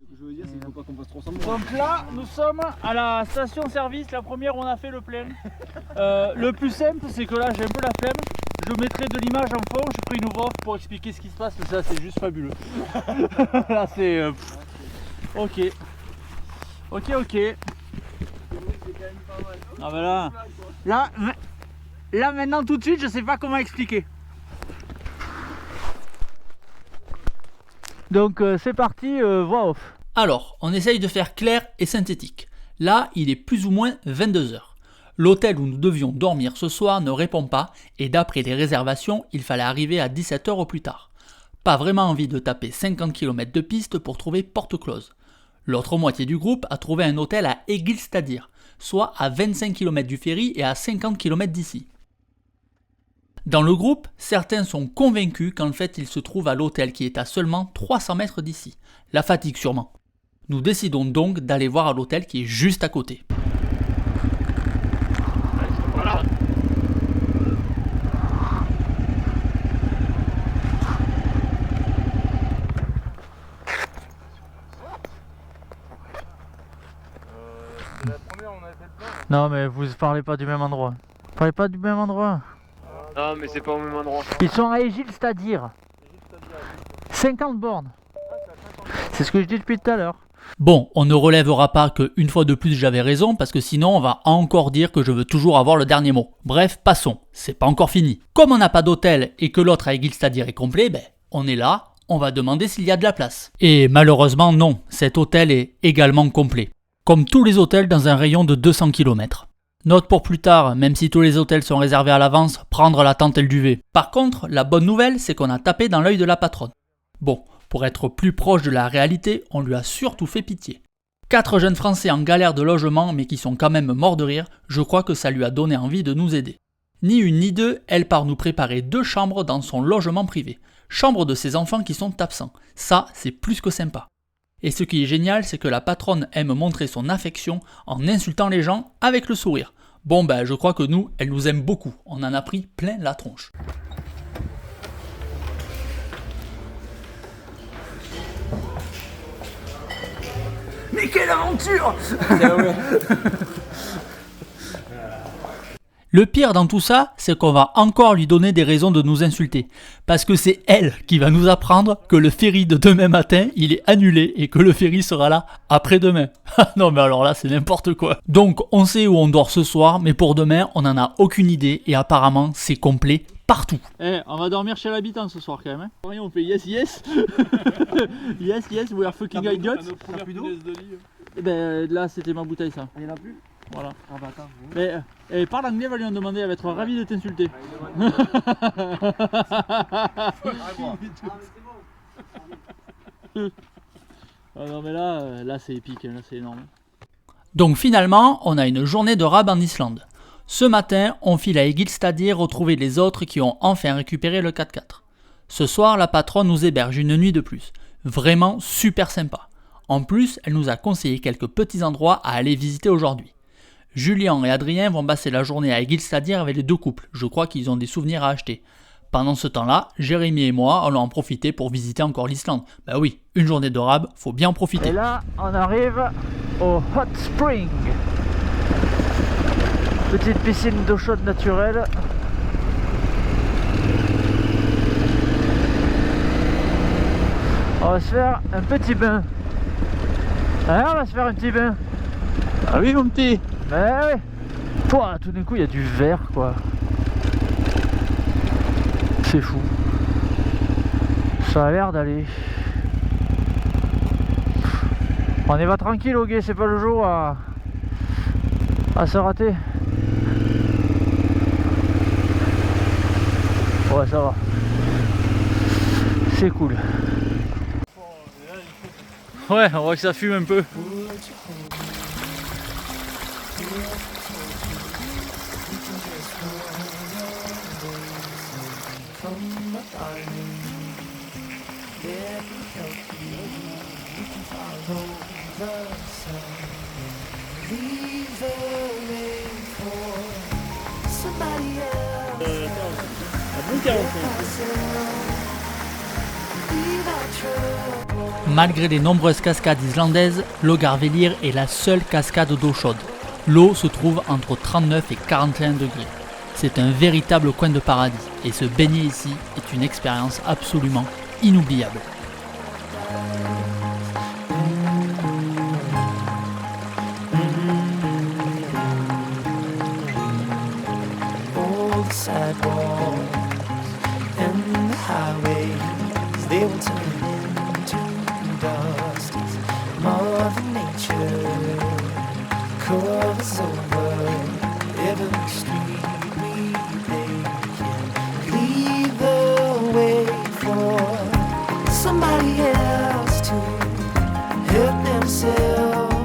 Je veux dire, c'est qu'il faut pas qu'on passe 300 mois. Donc là, nous sommes à la station-service, la première où on a fait le plein. Le plus simple, c'est que là, j'ai un peu la flemme. Je mettrai de l'image en fond, je ferai une voix pour expliquer ce qui se passe, parce que là, c'est juste fabuleux. Là, c'est... Ok. Ok. Ah ben là, maintenant, tout de suite, je sais pas comment expliquer. Donc, c'est parti, voix off. Alors, on essaye de faire clair et synthétique. Là, il est plus ou moins 22 h. L'hôtel où nous devions dormir ce soir ne répond pas et d'après les réservations, il fallait arriver à 17 h au plus tard. Pas vraiment envie de taper 50 km de piste pour trouver porte close. L'autre moitié du groupe a trouvé un hôtel à Egilsstadir, soit à 25 km du ferry et à 50 km d'ici. Dans le groupe, certains sont convaincus qu'en fait il se trouve à l'hôtel qui est à seulement 300 mètres d'ici. La fatigue sûrement. Nous décidons donc d'aller voir à l'hôtel qui est juste à côté. Voilà. La première, on avait fait le plan. Non mais vous parlez pas du même endroit. Vous parlez pas du même endroit. Non, mais c'est pas au même endroit. Ils sont à Egilsstadir. 50 bornes. C'est ce que je dis depuis tout à l'heure. Bon, on ne relèvera pas que une fois de plus j'avais raison parce que sinon on va encore dire que je veux toujours avoir le dernier mot. Bref, passons, c'est pas encore fini. Comme on n'a pas d'hôtel et que l'autre à Egilsstadir est complet, on est là, on va demander s'il y a de la place. Et malheureusement non, cet hôtel est également complet. Comme tous les hôtels dans un rayon de 200 km. Note pour plus tard, même si tous les hôtels sont réservés à l'avance, prendre la tente et le duvet. Par contre, la bonne nouvelle, c'est qu'on a tapé dans l'œil de la patronne. Bon, pour être plus proche de la réalité, on lui a surtout fait pitié. 4 jeunes Français en galère de logement mais qui sont quand même morts de rire, je crois que ça lui a donné envie de nous aider. Ni une ni deux, elle part nous préparer 2 chambres dans son logement privé. Chambre de ses enfants qui sont absents. Ça, c'est plus que sympa. Et ce qui est génial, c'est que la patronne aime montrer son affection en insultant les gens avec le sourire. Bon je crois que nous, elle nous aime beaucoup. On en a pris plein la tronche. Mais quelle aventure! Le pire dans tout ça, c'est qu'on va encore lui donner des raisons de nous insulter. Parce que c'est elle qui va nous apprendre que le ferry de demain matin, il est annulé et que le ferry sera là après-demain. Non mais alors là, c'est n'importe quoi. Donc on sait où on dort ce soir, mais pour demain, on n'en a aucune idée et apparemment, c'est complet partout. On va dormir chez l'habitant ce soir quand même. On fait yes. yes, we are fucking idiots. T'as plus d'eau? Là, c'était ma bouteille ça. Il y en a plus? Voilà. Ah bah attends. Mais parle anglais, va lui en demander, elle va être ravie de t'insulter. Ah non mais là c'est épique, là c'est énorme. Donc finalement, on a une journée de rab en Islande. Ce matin, on file à Egilsstadir retrouver les autres qui ont enfin récupéré le 4x4. Ce soir, la patronne nous héberge une nuit de plus. Vraiment super sympa. En plus, elle nous a conseillé quelques petits endroits à aller visiter aujourd'hui. Julien et Adrien vont passer la journée à Egilsstadir avec les 2 couples. Je crois qu'ils ont des souvenirs à acheter. Pendant ce temps-là, Jérémy et moi allons en profiter pour visiter encore l'Islande. Bah oui, une journée de rab, faut bien en profiter. Et là, on arrive au Hot Spring. Petite piscine d'eau chaude naturelle. On va se faire un petit bain. Hein, on va se faire un petit bain. Ah oui, mon petit. Ben oui. Pouah, tout d'un coup, il y a du vert, quoi. C'est fou. Ça a l'air d'aller. On y va tranquille au guet, c'est pas le jour à se rater. Ouais, ça va. C'est cool. Ouais, on voit que ça fume un peu. À bon 45. Malgré les nombreuses cascades islandaises, Laugarvellir est la seule cascade d'eau chaude. L'eau se trouve entre 39 et 41 degrés. C'est un véritable coin de paradis et se baigner ici est une expérience absolument inoubliable. Sidewalks and the highways, they will turn into dust as Mother Nature covers over every street we take, leave the way for somebody else to help themselves.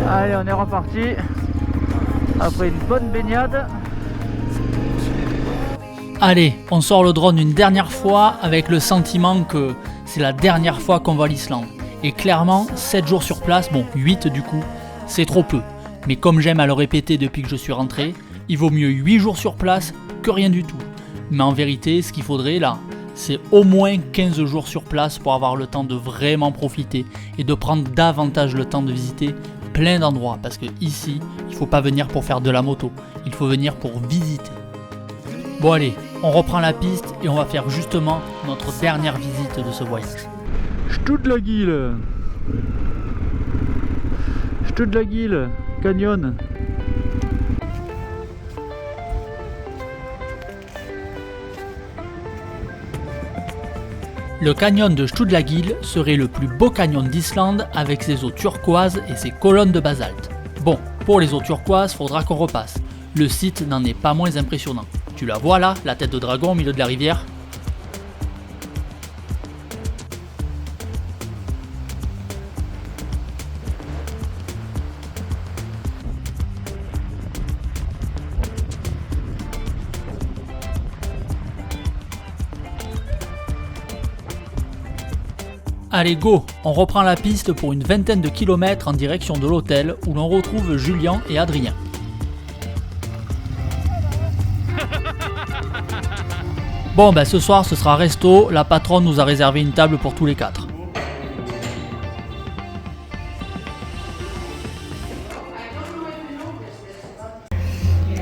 Allez, on est reparti. Après une bonne baignade. Allez, on sort le drone une dernière fois avec le sentiment que c'est la dernière fois qu'on va l'Islande. Et clairement, 7 jours sur place, bon 8 du coup, c'est trop peu. Mais comme j'aime à le répéter depuis que je suis rentré, il vaut mieux 8 jours sur place que rien du tout. Mais en vérité, ce qu'il faudrait là, c'est au moins 15 jours sur place pour avoir le temps de vraiment profiter et de prendre davantage le temps de visiter plein d'endroits. Parce que ici, il faut pas venir pour faire de la moto, il faut venir pour visiter. Bon allez, on reprend la piste et on va faire justement notre dernière visite de ce voyage. Stuttlagil, Canyon. Le canyon de Stuttlagil serait le plus beau canyon d'Islande avec ses eaux turquoises et ses colonnes de basalte. Bon, pour les eaux turquoises, faudra qu'on repasse. Le site n'en est pas moins impressionnant. Tu la vois là, la tête de dragon au milieu de la rivière ? Allez go, on reprend la piste pour une vingtaine de kilomètres en direction de l'hôtel où l'on retrouve Julien et Adrien. Bon bah ce soir ce sera resto, la patronne nous a réservé une table pour tous les 4.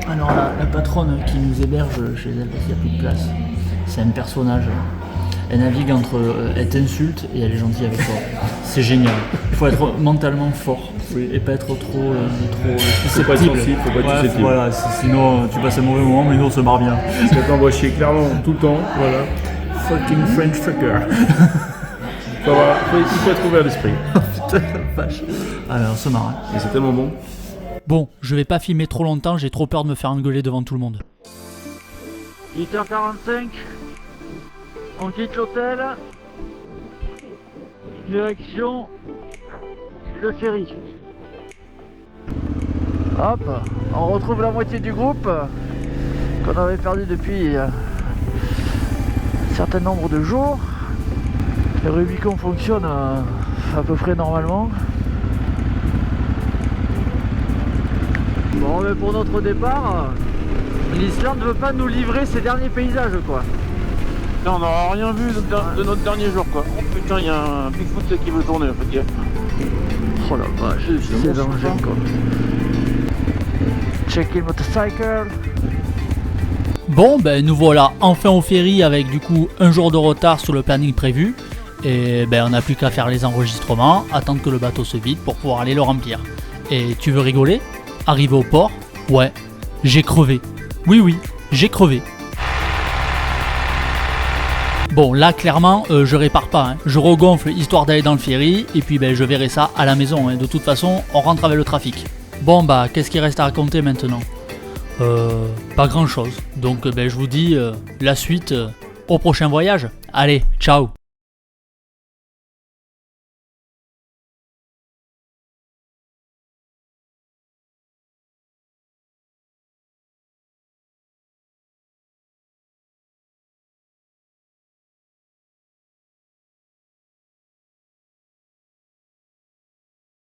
Alors la patronne qui nous héberge chez elle parce qu'il n'y a plus de place, c'est un personnage. Elle navigue entre elle t'insulte et elle est gentille avec toi. C'est génial. Il faut être mentalement fort et pas être trop susceptible. Faut pas être susceptible. Voilà, sinon tu passes un mauvais moment, mais nous on se marre bien. Ça t'envoie chier clairement tout le temps, voilà. Fucking French fucker. Il faut être ouvert d'esprit. Putain la vache. Allez, on se marre. Et c'est tellement bon. Bon, je vais pas filmer trop longtemps, j'ai trop peur de me faire engueuler devant tout le monde. 8h45. On quitte l'hôtel. Direction le ferry. Hop, on retrouve la moitié du groupe qu'on avait perdu depuis un certain nombre de jours. Le Rubicon fonctionne à peu près normalement. Bon, mais pour notre départ, l'Islande ne veut pas nous livrer ses derniers paysages quoi. Non, on n'a rien vu de notre dernier jour quoi. Oh putain, il y a un Bigfoot qui veut tourner en fait. Oh la vache, c'est dangereux quoi. Check-in motorcycle. Bon, ben nous voilà enfin au ferry avec du coup un jour de retard sur le planning prévu. Et ben on n'a plus qu'à faire les enregistrements, attendre que le bateau se vide pour pouvoir aller le remplir. Et tu veux rigoler ? Arrivé au port, ouais, j'ai crevé. Oui, j'ai crevé. Bon là clairement je répare pas, hein. Je regonfle histoire d'aller dans le ferry et puis ben, je verrai ça à la maison, hein. De toute façon on rentre avec le trafic. Bon bah qu'est-ce qu'il reste à raconter maintenant ? Pas grand chose, donc ben, je vous dis la suite au prochain voyage. Allez, ciao.